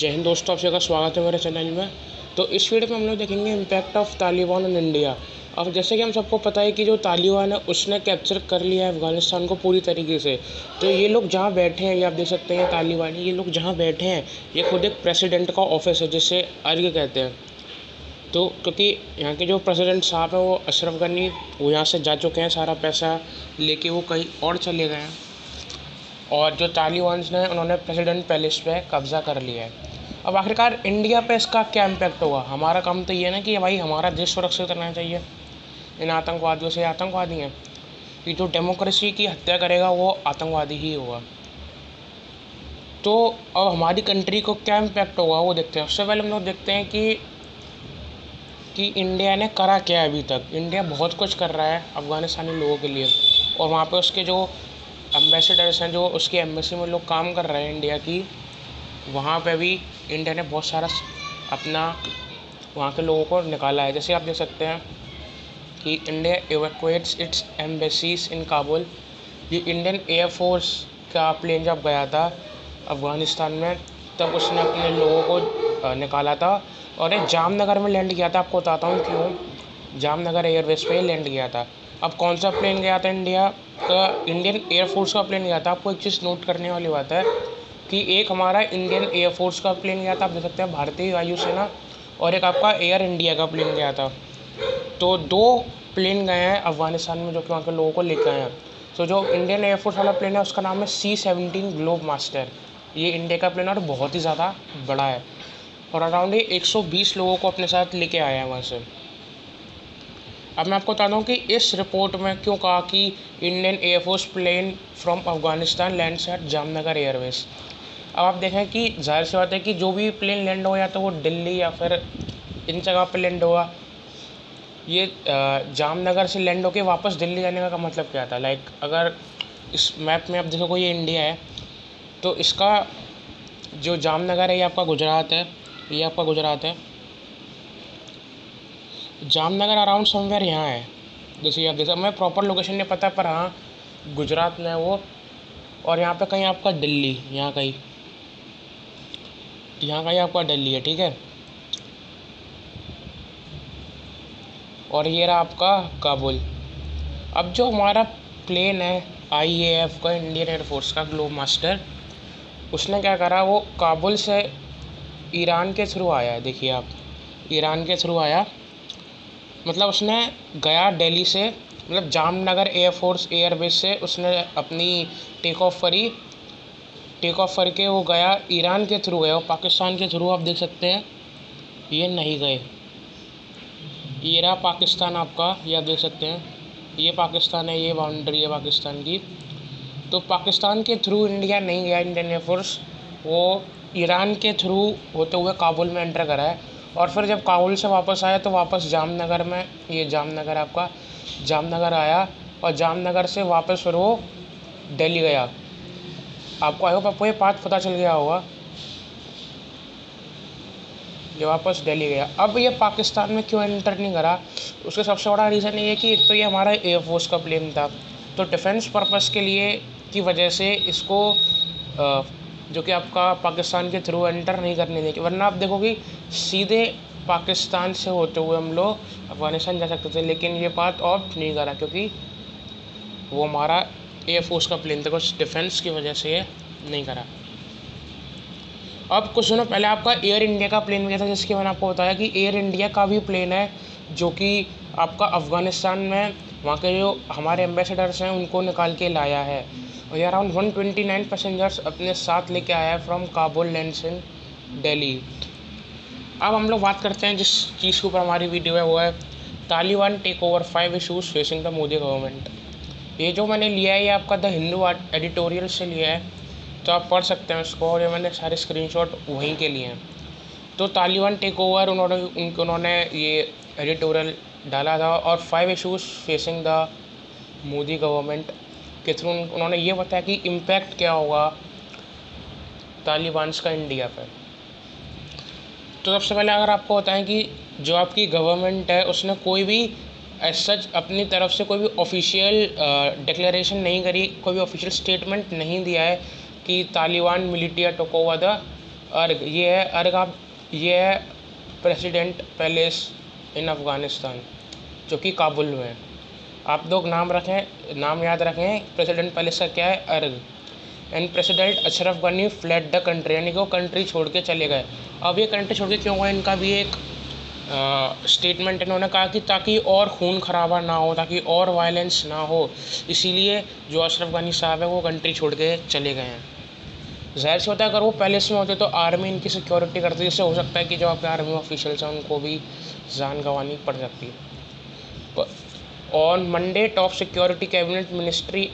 जय हिंद दोस्तों, आप सबका स्वागत है मेरे चैनल में। तो इस वीडियो में हम लोग देखेंगे impact of Taliban on India. अब जैसे कि हम सबको पता है कि जो तालिबान है उसने कैप्चर कर लिया है अफ़गानिस्तान को पूरी तरीके से। तो ये लोग जहाँ बैठे हैं, ये आप देख सकते हैं तालिबान, ये लोग जहाँ बैठे हैं ये खुद एक प्रेसिडेंट का ऑफिस है जिसे अर्ग कहते हैं। तो क्योंकि यहाँ के जो प्रेसिडेंट साहब हैं वो अशरफ गनी, वो यहाँ से जा चुके हैं, सारा पैसा लेके वो कहीं और चले गए हैं। और जो तालिबान ने उन्होंने प्रेसिडेंट पैलेस पे कब्ज़ा कर लिया है। अब आखिरकार इंडिया पे इसका क्या इम्पैक्ट होगा? हमारा काम तो ये है ना कि भाई हमारा देश सुरक्षित रहना चाहिए इन आतंकवादियों से। आतंकवादी हैं कि जो डेमोक्रेसी की हत्या करेगा वो आतंकवादी ही होगा। तो अब हमारी कंट्री को क्या इम्पैक्ट होगा वो देखते हैं। उससे पहले हम लोग देखते हैं कि इंडिया ने करा क्या है अभी तक। इंडिया बहुत कुछ कर रहा है अफ़गानिस्तानी लोगों के लिए, और वहाँ पे उसके जो एम्बेसडर्स हैं, जो उसकी एम्बेसी में लोग काम कर रहे हैं इंडिया की, वहाँ पे भी इंडिया ने बहुत सारा अपना वहाँ के लोगों को निकाला है। जैसे आप देख सकते हैं कि इंडिया एवैक्यूएट्स इट्स एम्बेसीज इन काबुल। ये इंडियन एयरफोर्स का प्लेन जब गया था अफ़गानिस्तान में तब उसने अपने लोगों को निकाला था, और ये जामनगर में लैंड किया था। आपको बताता हूँ क्यों जामनगर एयरवेज पे लैंड किया था। अब कौन सा प्लेन गया था? इंडिया का इंडियन एयरफोर्स का प्लेन गया था। आपको एक चीज़ नोट करने वाली बात है कि एक हमारा इंडियन एयरफोर्स का प्लेन गया था, आप देख सकते हैं भारतीय वायुसेना, और एक आपका एयर इंडिया का प्लेन गया था। तो दो प्लेन गए हैं अफ़गानिस्तान में जो कि वहाँ के लोगों को लेकर आए हैं। तो जो इंडियन एयरफोर्स वाला प्लेन है उसका नाम है C-17 ग्लोब मास्टर। ये इंडिया का प्लेन और बहुत ही ज़्यादा बड़ा है, और अराउंड ये 120 लोगों को अपने साथ लेके आया है वहाँ से। अब मैं आपको बताता हूँ कि इस रिपोर्ट में क्यों कहा कि Indian air force plane from Afghanistan lands at Jamnagar airways. अब आप देखें कि जाहिर सी बात है कि जो भी प्लेन लैंड हो या तो वो दिल्ली या फिर इन जगह पे लैंड होगा। ये जामनगर से लैंड होके वापस दिल्ली जाने का मतलब क्या था? लाइक अगर इस मैप में आप देखो ये इंडिया है, तो इसका जो जामनगर है ये आपका गुजरात है, ये आपका गुजरात है। जामनगर अराउंड समवेयर यहाँ है। जैसे आप देखो, मैं प्रॉपर लोकेशन नहीं पता पर हाँ गुजरात में है वो। और यहाँ पे कहीं आपका दिल्ली, यहाँ कहीं आपका दिल्ली है, ठीक है। और ये रहा आपका काबुल। अब जो हमारा प्लेन है IAF का, इंडियन एयरफोर्स का ग्लोब मास्टर, उसने क्या करा, वो काबुल से ईरान के थ्रू आया है। देखिए आप, ईरान के थ्रू आया, मतलब उसने गया दिल्ली से, मतलब जामनगर एयरफोर्स एयरबेस से उसने अपनी टेक ऑफ करके वो गया ईरान के थ्रू गया, और पाकिस्तान के थ्रू आप देख सकते हैं ये नहीं गए। ये रहा पाकिस्तान आपका, ये आप देख सकते हैं ये पाकिस्तान है, ये बाउंड्री है पाकिस्तान की। तो पाकिस्तान के थ्रू इंडिया नहीं गया इंडियन एयरफोर्स, वो ईरान के थ्रू होते हुए काबुल में एंटर करा है। और फिर जब काबुल से वापस आया तो वापस जामनगर में, ये जामनगर आपका जामनगर आया, और जामनगर से वापस फिर वो दिल्ली गया। आपको आई होप आपको ये बात पता चल गया होगा। ये वापस दिल्ली गया। अब ये पाकिस्तान में क्यों एंटर नहीं करा? उसका सबसे बड़ा रीज़न ये है कि एक तो ये हमारा एयरफोर्स का प्लेन था, तो डिफेंस पर्पस के लिए की वजह से इसको जो कि आपका पाकिस्तान के थ्रू एंटर नहीं करने देंगे, वरना आप देखोगे सीधे पाकिस्तान से होते हुए हम लोग अफ़गानिस्तान जा सकते थे। लेकिन ये बात ऑप्ट नहीं करा क्योंकि वो हमारा एयरफोर्स का प्लेन था, कुछ डिफेंस की वजह से ये नहीं करा। अब कुछ दिनों पहले आपका एयर इंडिया का प्लेन गया था, जिसके मैंने आपको बताया कि एयर इंडिया का भी प्लेन है जो कि आपका अफ़गानिस्तान में वहाँ के जो हमारे एम्बेसडर्स हैं उनको निकाल के लाया है, और ये अराउंड 129 पैसेंजर्स अपने साथ लेके आया है from Kabul lands in Delhi. अब हम लोग बात करते हैं जिस चीज़ के ऊपर हमारी वीडियो है, वो है Taliban take over 5 issues facing the Modi government. ये जो मैंने लिया है ये आपका द हिंदू एडिटोरियल से लिया है, तो आप पढ़ सकते हैं उसको, और ये मैंने सारे स्क्रीनशॉट वहीं के लिए हैं। तो तालिबान टेक ओवर उन्होंने ये एडिटोरियल डाला था, और 5 issues facing the Modi government के थ्रू उन्होंने ये बताया कि इम्पैक्ट क्या होगा तालिबान का इंडिया पर। तो सबसे पहले अगर आपको बताएं कि जो आपकी गवर्नमेंट है उसने कोई भी एज सच अपनी तरफ से कोई भी ऑफिशियल डिक्लेरेशन नहीं करी, कोई भी ऑफिशियल स्टेटमेंट नहीं दिया है कि Taliban militia took over the अर्ग ये है, अर्ग आप ये है प्रेसिडेंट पैलेस इन अफ़गानिस्तान जो कि काबुल में है। आप लोग नाम याद रखें, प्रेसिडेंट पैलेस का क्या है, अर्ग। And president Ashraf Ghani fled the country, यानी कि वो कंट्री छोड़ के चले गए। अब ये कंट्री छोड़ के क्यों गए, इनका भी एक स्टेटमेंट इन्होंने कहा कि ताकि और खून खराबा ना हो, ताकि और वायलेंस ना हो, इसीलिए जो अशरफ गनी साहब है वो कंट्री छोड़ के चले गए हैं। ज़ाहिर सी होता है अगर वो पैलेस में होते तो आर्मी इनकी सिक्योरिटी करती, जिससे हो सकता है कि जो आपके आर्मी ऑफिशियल्स हैं उनको भी जान गंवानी पड़ सकती है। On Monday top security cabinet ministry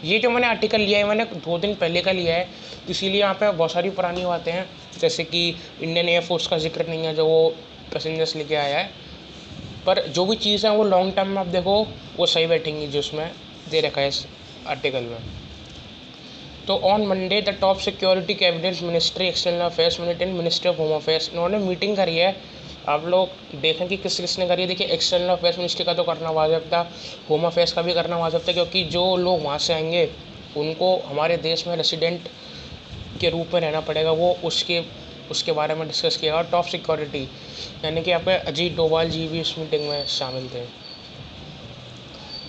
ये जो मैंने आर्टिकल लिया है मैंने 2 दिन पहले का लिया है, इसीलिए यहाँ पे बहुत सारी पुरानी बातें हैं, जैसे कि इंडियन एयरफोर्स का जिक्र नहीं है जो वो पैसेंजर्स लेके आया है, पर जो भी चीज़ है वो लॉन्ग टर्म में आप देखो वो सही बैठेंगी जो उसमें दे रखा है इस आर्टिकल में। तो on Monday the top security cabinet ministry external affairs ministry ministry of home affairs, इन्होंने मीटिंग करी है। आप लोग देखें कि किस किसने करी है। देखिए, एक्सटर्नल अफेयर्स मिनिस्ट्री का तो करना वाजिब था, होम अफेयर्स का भी करना वाजिब था, क्योंकि जो लोग वहाँ से आएंगे उनको हमारे देश में रेसिडेंट के रूप में रहना पड़ेगा, वो उसके बारे में डिस्कस किया। और टॉप सिक्योरिटी यानी कि आपके अजीत डोभाल जी भी इस मीटिंग में शामिल थे।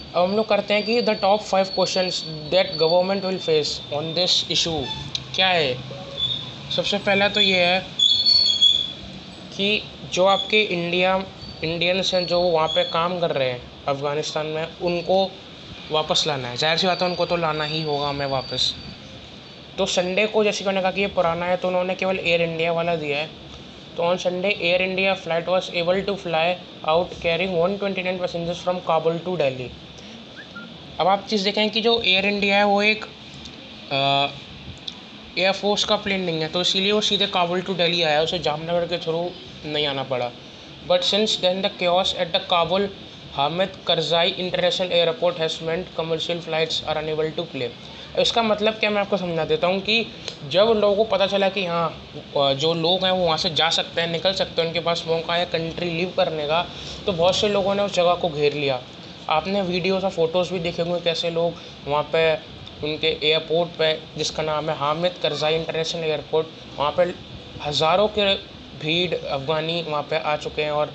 अब हम लोग करते हैं कि the top 5 questions that government will face on this issue क्या है। सबसे पहला तो ये है कि जो आपके इंडियंस हैं जो वहाँ पे काम कर रहे हैं अफ़गानिस्तान में, उनको वापस लाना है। ज़ाहिर सी बात है उनको तो लाना ही होगा हमें वापस। तो संडे को, जैसे कि उन्होंने कहा कि ये पुराना है, तो उन्होंने केवल एयर इंडिया वाला दिया है। तो on Sunday Air India flight was able to fly out carrying 129 passengers from Kabul to Delhi. अब आप चीज़ देखें कि जो एयर इंडिया है वो एक एयरफोर्स का प्लेन नहीं है, तो इसीलिए वो सीधे काबुल टू दिल्ली आया, उसे जामनगर के थ्रू नहीं आना पड़ा। But since then the chaos at the Kabul Hamid Karzai international airport has meant commercial flights are unable to play. इसका मतलब क्या, मैं आपको समझा देता हूँ कि जब लोगों को पता चला कि हाँ जो लोग हैं वो वहाँ से जा सकते हैं, निकल सकते हैं, उनके पास मौका है कंट्री लीव करने का, तो बहुत से लोगों ने उस जगह को घेर लिया। आपने वीडियोस और फोटोज़ भी देखे होंगे कैसे लोग वहाँ पे उनके एयरपोर्ट पे, जिसका नाम है हामिद करज़ाई इंटरनेशनल एयरपोर्ट, वहाँ पे हज़ारों के भीड़ अफ़गानी वहाँ पे आ चुके हैं और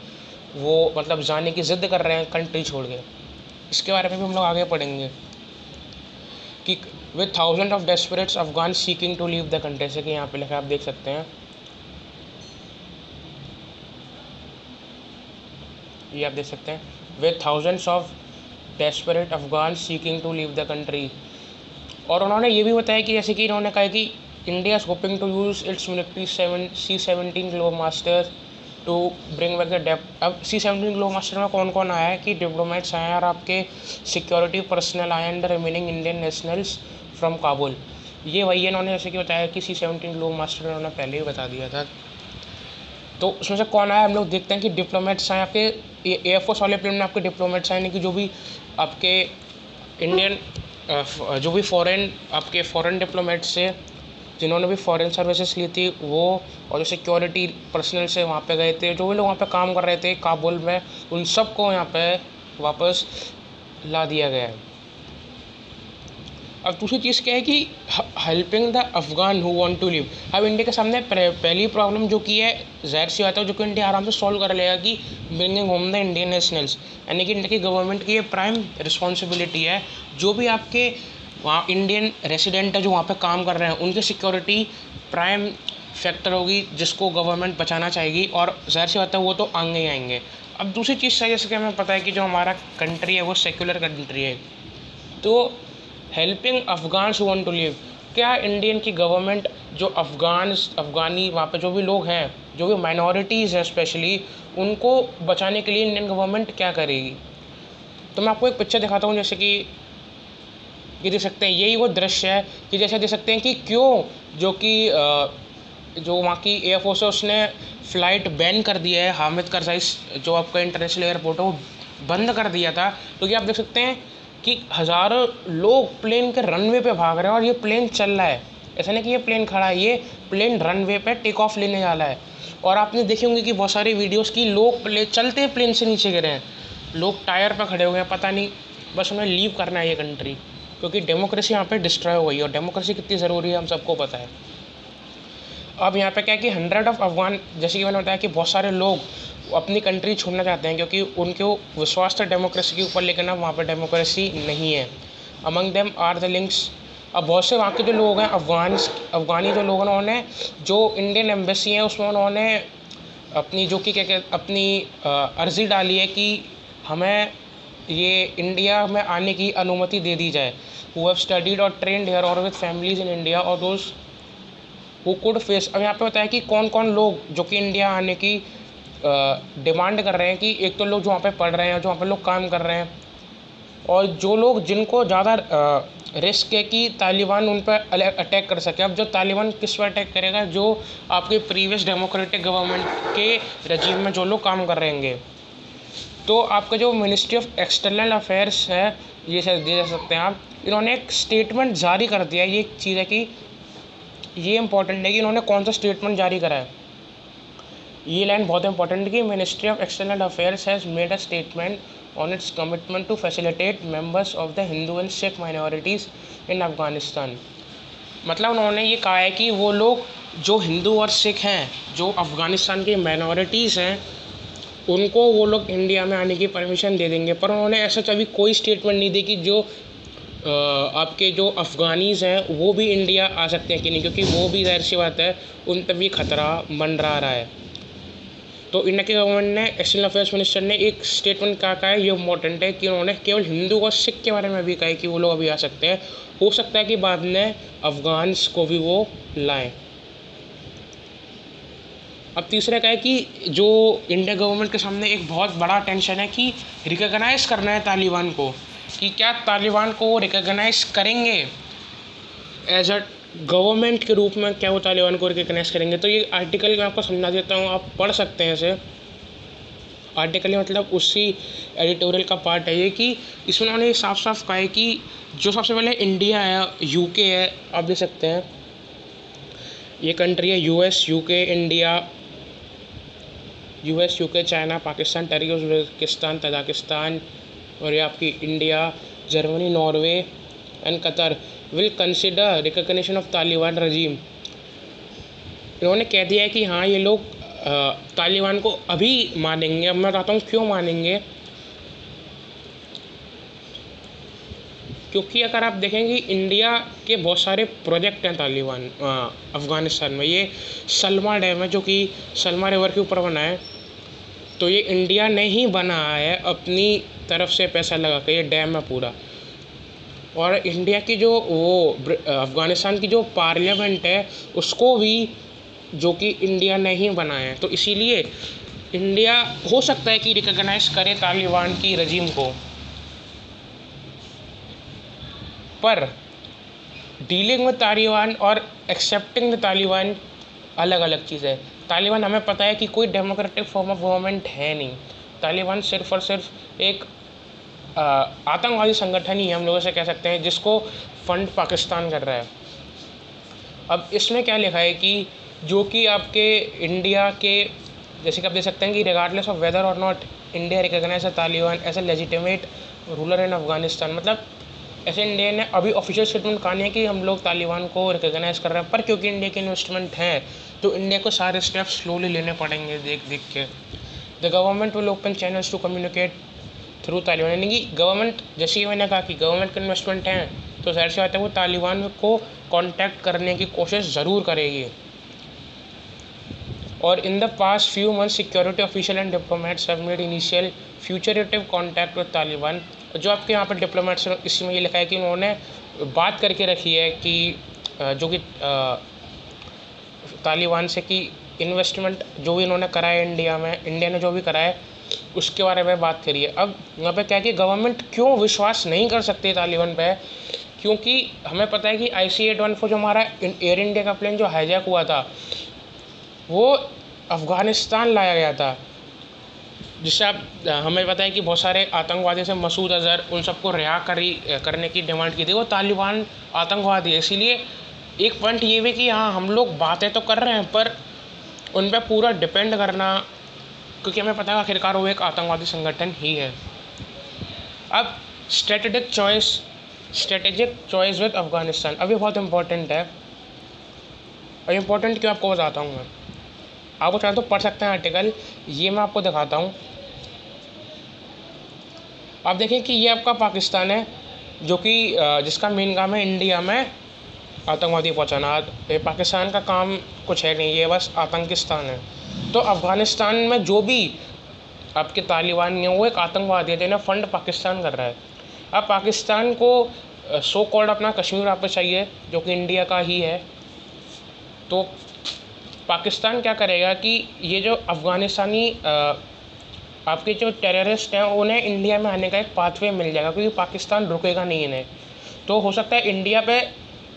वो मतलब जाने की ज़िद कर रहे हैं कंट्री छोड़ के। इसके बारे में भी हम लोग आगे पढ़ेंगे कि with thousand of desperates Afghan seeking to leave the country, जैसे कि यहाँ पे लिखा आप देख सकते हैं, ये आप देख सकते हैं, with thousands of desperate Afghan seeking to leave the country. और उन्होंने ये भी बताया कि जैसे कि इन्होंने कहा कि India is hoping to use its military C-17 Globemaster to bring back the depth. अब C-17 ग्लोबमास्टर में कौन कौन आया है कि डिप्लोमेट्स आए हैं और आपके सिक्योरिटी पर्सनल आए and remaining Indian nationals from Kabul. ये वही है, इन्होंने जैसे कि बताया कि C-17 ग्लोबमास्टर उन्होंने पहले ही बता दिया था। तो उसमें से कौन आया हम लोग देखते हैं कि डिप्लोमेट्स आए आपके एयरफोर्स वाले प्लेन में, आपके डिप्लोमेट्स आए, यानी कि जो भी आपके इंडियन जो भी फॉरेन डिप्लोमेट्स थे जिन्होंने भी फॉरेन सर्विसेज ली थी वो, और जो सिक्योरिटी पर्सनल से वहाँ पे गए थे, जो भी लोग वहाँ पे काम कर रहे थे काबुल में, उन सब को यहाँ पे वापस ला दिया गया है। अब दूसरी चीज़ क्या है कि helping the Afghan who want to live. अब इंडिया के सामने पहली प्रॉब्लम जो की है, ज़ाहिर सी बात है, जो कि इंडिया आराम से सॉल्व कर लेगा, कि bringing home the Indian nationals, यानी कि इंडिया की गवर्नमेंट की ये प्राइम रिस्पॉन्सिबिलिटी है। जो भी आपके वहाँ इंडियन रेसिडेंट है जो वहाँ पे काम कर रहे हैं, उनकी सिक्योरिटी प्राइम फैक्टर होगी जिसको गवर्नमेंट बचाना चाहेगी, और ज़ाहिर सी बात है वो तो आएंगे ही आएंगे। अब दूसरी चीज़ सही, जैसे कि हमें पता है कि जो हमारा कंट्री है वो सेक्युलर कंट्री है, तो helping Afghans who want to live, क्या इंडियन की गवर्नमेंट जो अफगानी वहाँ पे जो भी लोग हैं, जो भी माइनॉरिटीज़ हैं स्पेशली, उनको बचाने के लिए इंडियन गवर्नमेंट क्या करेगी। तो मैं आपको एक पिक्चर दिखाता हूँ, जैसे कि ये देख सकते हैं, यही वो दृश्य है कि जैसे देख सकते हैं कि क्यों जो वहाँ की एयरफोर्स है उसने फ़्लाइट बैन कर दिया है, हामिद करज़ाई जो आपका इंटरनेशनल एयरपोर्ट है वो बंद कर दिया था, क्योंकि आप देख सकते हैं कि हज़ारों लोग प्लेन के रनवे पे भाग रहे हैं और ये प्लेन चल रहा है। ऐसा नहीं कि ये प्लेन खड़ा है, ये प्लेन रनवे पे टेक ऑफ लेने वाला है। और आपने देखे होंगे कि बहुत सारी वीडियोस की लोग चलते प्लेन से नीचे गिरे हैं, लोग टायर पर खड़े हुए हैं, पता नहीं, बस उन्हें लीव करना है ये कंट्री, क्योंकि डेमोक्रेसी यहाँ पे डिस्ट्रॉय हो गई है, और डेमोक्रेसी कितनी ज़रूरी है हम सबको पता है। अब यहाँ पे क्या है कि 100 ऑफ अफगान, जैसे कि मैंने बताया कि बहुत सारे लोग अपनी कंट्री छोड़ना चाहते हैं क्योंकि उनको विश्वास था डेमोक्रेसी के ऊपर, लेकिन अब वहाँ पर डेमोक्रेसी नहीं है। Among them are the links. अब बहुत से वहाँ के जो लोग हैं अफगानी जो लोग हैं, उन्होंने जो इंडियन एम्बेसी है उसमें उन्होंने अपनी जो कि क्या अपनी अर्ज़ी डाली है कि हमें ये इंडिया में आने की अनुमति दे दी जाए। हु हैव स्टडीड और ट्रेंड हेयर और विद फैमिलीज इन इंडिया और दोज हु कुड फेस। अब यहाँ पे बताया कि कौन कौन लोग जो कि इंडिया आने की डिमांड कर रहे हैं, कि एक तो लोग जो वहाँ पे पढ़ रहे हैं, जो वहाँ पे लोग काम कर रहे हैं, और जो लोग जिनको ज़्यादा रिस्क है कि तालिबान उन पर अटैक कर सके। अब जो तालिबान किस पर अटैक करेगा? जो आपके प्रीवियस डेमोक्रेटिक गवर्नमेंट के रजीम में जो लोग काम कर रहे होंगे। तो आपका जो मिनिस्ट्री ऑफ एक्सटर्नल अफेयर्स है, ये दे जा सकते हैं आप, इन्होंने एक स्टेटमेंट जारी कर दिया है। ये एक चीज़ है कि ये इंपॉर्टेंट है कि इन्होंने कौन सा स्टेटमेंट जारी करा है। ये लाइन बहुत इंपॉर्टेंट है कि ministry of external affairs has made a statement on its commitment to facilitate members of the Hindu and Sikh minorities in Afghanistan। मतलब उन्होंने ये कहा है कि वो लोग जो हिंदू और सिख हैं, जो अफ़गानिस्तान के माइनॉरिटीज़ हैं, उनको वो लोग इंडिया में आने की परमिशन दे देंगे। पर उन्होंने ऐसा कभी कोई स्टेटमेंट नहीं दी कि जो आपके जो अफ़गानीज़ हैं वो भी इंडिया आ सकते हैं कि नहीं, क्योंकि वो भी ज़ाहिर सी बात है उन पर भी खतरा मंडरा रहा है। तो इंडिया के गवर्नमेंट ने, एक्सटर्नल अफेयर्स मिनिस्टर ने एक स्टेटमेंट कहा है, ये इम्पोर्टेंट है कि उन्होंने केवल हिंदू और सिख के बारे में भी कहा है कि वो लोग अभी आ सकते हैं। हो सकता है कि बाद में अफगान्स को भी वो लाएं। अब तीसरा क्या है कि जो इंडिया गवर्नमेंट के सामने एक बहुत बड़ा टेंशन है कि रिकॉग्नाइज़ करना है तालिबान को, कि क्या तालिबान को रिकॉग्नाइज़ करेंगे एज अ गवर्नमेंट के रूप में, क्या वो तालिबान को रिकॉग्नाइज़ करेंगे। तो ये आर्टिकल मैं आपको समझा देता हूँ, आप पढ़ सकते हैं इसे। आर्टिकल मतलब उसी एडिटोरियल का पार्ट है ये, कि इसमें उन्होंने साफ साफ कहा है कि जो सबसे पहले इंडिया है, यूके है, आप देख सकते हैं ये कंट्री है, US, UK, India, US, UK, China, Pakistan, Turkey, Uzbekistan, Tajikistan, और ये आपकी India, Germany, Norway and Qatar will consider recognition of Taliban regime. इन्होंने कह दिया है कि हाँ ये लोग तालिबान को अभी मानेंगे। अब मैं बताता हूँ क्यों मानेंगे। क्योंकि अगर आप देखेंगे इंडिया के बहुत सारे प्रोजेक्ट हैं तालिबान अफ़गानिस्तान में। ये सलमा डैम है जो कि सलमा रिवर के ऊपर बना है, तो ये इंडिया ने ही बनाया है अपनी तरफ से पैसा लगा के, ये डैम है पूरा। और इंडिया की जो वो अफ़गानिस्तान की जो पार्लियामेंट है उसको भी जो कि इंडिया ने ही बनाया है। तो इसीलिए इंडिया हो सकता है कि रिकॉग्नाइज़ करे तालिबान की रजीम को। पर डीलिंग विद तालिबान और एक्सेप्टिंग द तालिबान अलग अलग चीज़ है। तालिबान हमें पता है कि कोई डेमोक्रेटिक फॉर्म ऑफ गवर्नमेंट है नहीं। तालिबान सिर्फ और सिर्फ एक आतंकवादी संगठन ही हम लोग ऐसे कह सकते हैं, जिसको फंड पाकिस्तान कर रहा है। अब इसमें क्या लिखा है कि जो कि आपके इंडिया के, जैसे कि आप देख सकते हैं कि रिगार्डलेस ऑफ वेदर और not India recognise Taliban as a legitimate ruler in Afghanistan. मतलब ऐसे इंडिया ने अभी ऑफिशियल स्टेटमेंट कहा नहीं है कि हम लोग तालिबान को रिकॉग्नाइज कर रहे हैं, पर क्योंकि इंडिया के इन्वेस्टमेंट हैं तो इंडिया को सारे स्टेप्स स्लोली लेने पड़ेंगे देख देख के। The government will open channels to communicate through Taliban. यानी कि गवर्नमेंट, जैसे ही मैंने कहा कि गवर्नमेंट के इन्वेस्टमेंट हैं तो ज़ाहिर सी बात है वो तालिबान को कांटेक्ट करने की कोशिश ज़रूर करेगी। और in the past few months security official and diplomats have made initial फ्यूचरेटिव कॉन्टैक्ट विद तालिबान। जो आपके यहाँ पर डिप्लोमेट्स, इसमें ये लिखा है कि उन्होंने बात करके रखी है कि जो कि तालिबान से कि इन्वेस्टमेंट जो भी इन्होंने करा है इंडिया में, इंडिया ने जो भी करा है उसके बारे में बात करी है। अब यहाँ पे क्या है कि गवर्नमेंट क्यों विश्वास नहीं कर सकती तालिबान पे, क्योंकि हमें पता है कि IC-814 जो हमारा एयर इंडिया का प्लेन जो हाईजैक हुआ था वो अफ़गानिस्तान लाया गया था, जिससे आप हमें पता है कि बहुत सारे आतंकवादी से मसूद अज़हर उन सबको रिहा करने की डिमांड की थी। वो तालिबान आतंकवादी है, इसीलिए एक पॉइंट ये भी कि हाँ हम लोग बातें तो कर रहे हैं पर उन पर पूरा डिपेंड करना, क्योंकि हमें पता है आखिरकार वो एक आतंकवादी संगठन ही है। अब स्ट्रेटेजिक चॉइस विद अफ़गानिस्तान, अभी बहुत इम्पोर्टेंट है। और इम्पोर्टेंट क्यों आपको बताता हूँ मैं। आपको चाहे तो पढ़ सकते हैं आर्टिकल, ये मैं आपको दिखाता हूँ। आप देखें कि ये आपका पाकिस्तान है, जो कि जिसका मेन काम है इंडिया में आतंकवादी पहुँचाना। पाकिस्तान का काम कुछ है नहीं, ये बस आतंकिस्तान है। तो अफ़गानिस्तान में जो भी आपके तालिबान हैं वो एक आतंकवादी है जिन्हें फंड पाकिस्तान कर रहा है। अब पाकिस्तान को सो कॉल्ड अपना कश्मीर वापस चाहिए, जो कि इंडिया का ही है। तो पाकिस्तान क्या करेगा कि ये जो अफ़गानिस्तानी आपके जो टेररिस्ट हैं उन्हें इंडिया में आने का एक पाथवे मिल जाएगा, क्योंकि पाकिस्तान रुकेगा नहीं इन्हें। तो हो सकता है इंडिया पे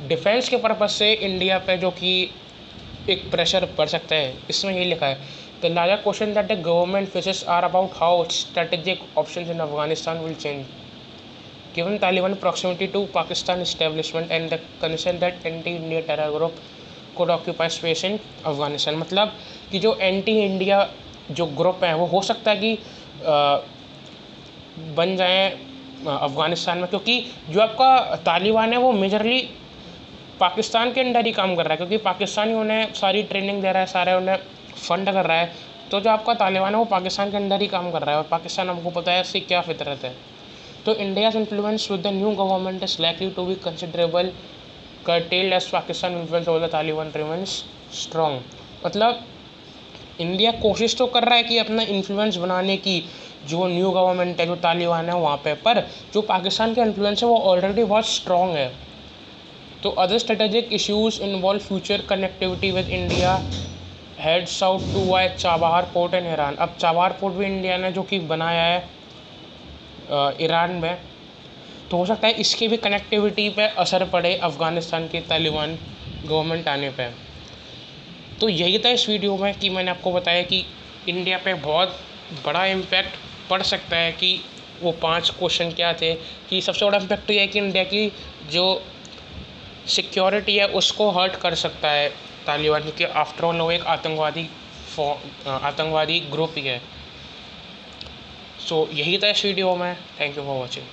डिफेंस के पर्पज़ से इंडिया पे जो कि एक प्रेशर पड़ सकता है। इसमें ये लिखा है, the larger question that the government faces are about how strategic options in Afghanistan will change given Taliban proximity to Pakistan establishment and the concern that anti-India terror group could occupy space in Afghanistan। मतलब कि जो anti India जो group है वो हो सकता है कि बन जाए अफ़गानिस्तान में, क्योंकि जो आपका तालिबान है वो मेजरली पाकिस्तान के अंडर ही काम कर रहा है, क्योंकि पाकिस्तान ही उन्हें सारी ट्रेनिंग दे रहा है, सारे उन्हें फंड कर रहा है। तो जो आपका तालिबान है वो पाकिस्तान के अंदर ही काम कर रहा है, और पाकिस्तान आपको पता है इसकी क्या फितरत है। तो India's influence with the new government is likely to be considerable curtailed as Pakistan influence over the Taliban remains strong। मतलब इंडिया कोशिश तो कर रहा है कि अपना इन्फ्लुएंस बनाने की, जो न्यू गवर्नमेंट है, जो तालिबान है वहाँ पे, पर जो पाकिस्तान का इन्फ्लुएंस है वो ऑलरेडी बहुत स्ट्रॉन्ग है। तो other strategic issues involve future connectivity with India head south to via Chabahar port in Iran. अब चाबहार पोर्ट भी इंडिया ने जो कि बनाया है ईरान में, तो हो सकता है इसकी भी कनेक्टिविटी पे असर पड़े अफ़गानिस्तान की तालिबान गवर्नमेंट आने पे। तो यही था इस वीडियो में कि मैंने आपको बताया कि इंडिया पे बहुत बड़ा इम्पैक्ट पड़ सकता है। कि वो 5 क्वेश्चन क्या थे, कि सबसे बड़ा इम्पैक्ट तो ये है कि इंडिया की जो सिक्योरिटी है उसको हर्ट कर सकता है तालिबान, क्योंकि आफ्टर ऑल वो एक आतंकवादी ग्रुप ही है। सो यही था इस वीडियो में। Thank you for watching.